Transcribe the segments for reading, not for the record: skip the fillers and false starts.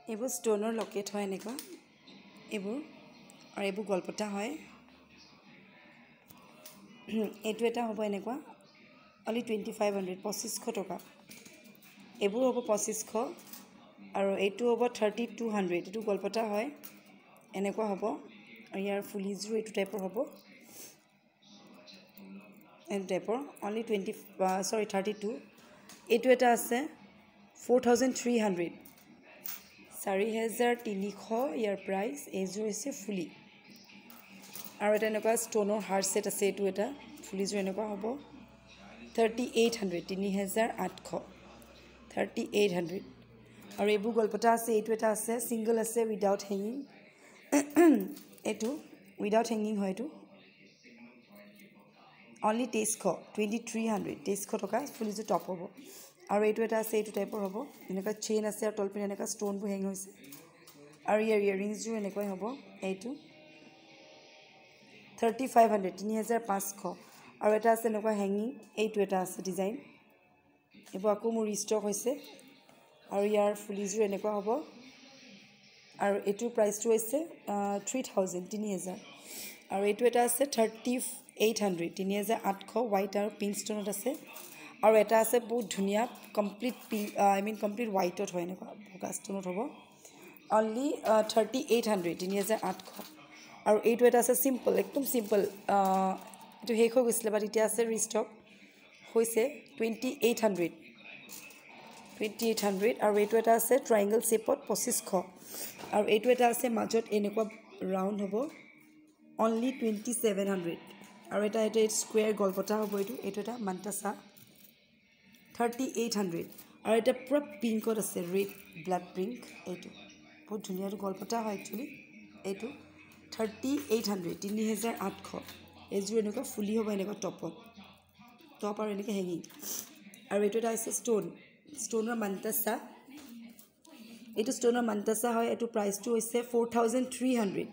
এইবোৰ ষ্টনৰ লকেট হয় এনেকুৱা এইবোৰ আৰু এইবোৰ গলপতা হয় এইটো এটা হ'ব এনেকুৱা অনলি 2500 2500 টকা এইবোৰ হ'ব 2500 আৰু এইটো হ'ব 3200 এইটো গলপতা হয় এনেকুৱা হ'ব আৰু ইয়াৰ ফুলিজো এইটো টাইপৰ হ'ব এইটো টাইপৰ অনলি 32 এইটো এটা আছে 4300 4300 ইয়াৰ প্ৰাইচ এইযোৰ হৈছে ফুলি আৰু এটা এনেকুৱা ষ্টনৰ হাৰ্ট সেট আছে এইটো এটা ফুলিযোৰ এনেকুৱা হ'ব 3800 3800 3800 আৰু এইবোৰ গলপতা আছে এইটো এটা আছে সিঙ্গল আছে উইদাউট হেঙ্গিং এইটো উইদাউট হেঙ্গিং হয় এইটো অনলি 2300 টকা ফুলিযোৰ টপ হ'ব আৰু এইটো এটা আছে এইটো টাইপৰ হ'ব এনেকুৱা চেইন আছে আৰু তলপিনে এনেকুৱা ষ্টনবোৰ হেং হৈছে আৰু ইয়াৰ ইয়াৰিংছযোৰ এনেকুৱাই হ'ব এইটো 3500 3500 আৰু এটা আছে এনেকুৱা হেঙ্গিং এইটো এটা আছে ডিজাইন এইবোৰ আকৌ মোৰ ৰিষ্টক হৈছে আৰু ইয়াৰ ফুলিযোৰ এনেকুৱা হ'ব আৰু এইটোৰ প্ৰাইচটো হৈছে 3000 3000 আৰু এইটো এটা আছে 3800 3800 হোৱাইট আৰু পিংক ষ্টনত আছে আৰু এটা আছে বহুত ধুনীয়া কমপ্লিট পিংক কমপ্লিট হোৱাইটত হয় এনেকুৱা বগা ষ্টনত হ'ব অনলি 3800 3800 আৰু এইটো এটা আছে সিম্পল একদম সিম্পল এইটো শেষ হৈ গৈছিলে বাট এতিয়া আছে ৰিষ্টক হৈছে 2800 আৰু এইটো এটা আছে ট্ৰাইংগল শেপত 2500 আৰু এইটো এটা আছে মাজত এনেকুৱা ৰাউণ্ড হ'ব অনলি 2700 আৰু এটা স্কুৱেৰ গলপতা হ'ব এইটো এটা মান্তাসা 3800 আৰু এটা পুৰা পিংকত আছে ৰেড ব্লাড পিংক এইটো বহুত ধুনীয়া গলপতা হয় একচুৱেলি এইটো 3800 3800 এইযোৰ এনেকুৱা ফুলি হ'ব এনেকুৱা টপ আৰু এনেকৈ হেঙিং আৰু এইটো এটা আছে ষ্টনৰ মান্তাসা এইটো ষ্টনৰ মান্তাসা হয় এইটো প্ৰাইচটো হৈছে 4300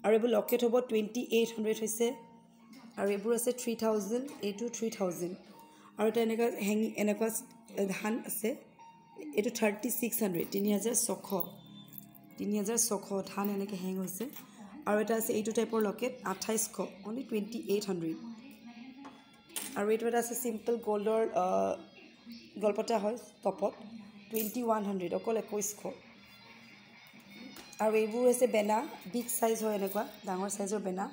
আৰু এইবোৰ লকেট হ'ব 2800 হৈছে আৰু এইবোৰ আছে 3000 এইটো 3000 আৰু এটা এনেকুৱা হেঙিং এনেকুৱা ধান আছে এইটো 3600 3600 ধান এনেকৈ হেং হৈছে আৰু এটা আছে এইটো টাইপৰ লকেট 2800 অনলি 2800 আৰু এইটো এটা আছে সিম্পল গোল্ডৰ গলপতা হয় টপত 2100 অকল 2100 আৰু এইবোৰ হৈছে বেনা বিগ সাইজ হয় এনেকুৱা ডাঙৰ সাইজৰ বেনা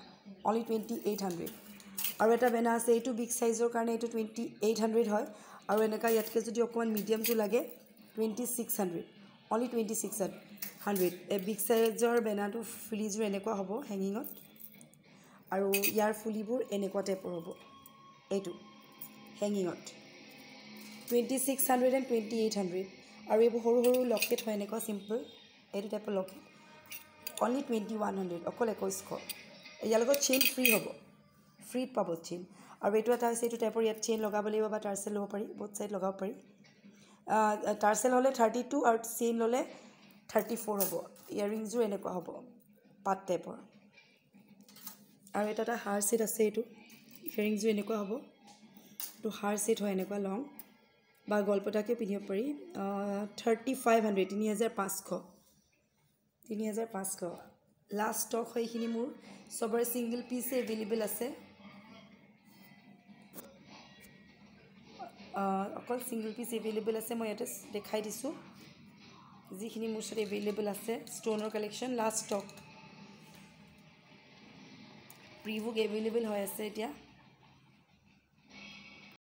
অনলি 2800 আৰু এটা বেনা আছে এইটো বিগ সাইজৰ কাৰণে এইটো 2800 হয় আৰু এনেকুৱা ইয়াতকে যদি অকমান মিডিয়ামটো লাগে 2600 অনলি 2600 বিগ সাইজৰ বেনাটো ফুলিযোৰ এনেকুৱা হ'ব হেঙিঙত আৰু ইয়াৰ ফুলিবোৰ এনেকুৱা টাইপৰ হ'ব এইটো হেঙিঙত 2600 and 2800 আৰু এইবোৰ সৰু সৰু লকেট হয় এনেকুৱা সিম্পল এইটো টাইপৰ লকেট অনলি 2100 অকল 2100 ইয়াৰ লগত চেইন ফ্ৰী হ'ব ফ্ৰীত পাব চেইন আৰু এইটো এটা হৈছে এইটো টাইপৰ ইয়াত চেইন লগাব লাগিব বা টাৰ্চেল ল'ব পাৰি বহুত সাইড লগাব পাৰি টাৰ্চেল হ'লে 32 আৰু চেইন ল'লে 34 হ'ব ইয়াৰিংছযোৰ এনেকুৱা হ'ব পাত টাইপৰ আৰু এটা হাৰ সেট আছে এইটো ইয়াৰিংছযোৰ এনেকুৱা হ'ব এইটো হাৰ সেট হয় এনেকুৱা লং বা গলপতাকে পিন্ধিব পাৰি 3500 3500 লাষ্ট ষ্টক হয় এইখিনি মোৰ সবৰে সিঙ্গল পিস এভেইলেবল আছে অকল সিঙ্গল পিস এভেইলেবল আছে মই এটা দেখাই দিছো যিখিনি মোৰ সাথে এভেইলেবল আছে ষ্টনৰ কালেকশন লাষ্ট ষ্টক প্ৰিবুক এভেইলেবল হৈ আছে এতিয়া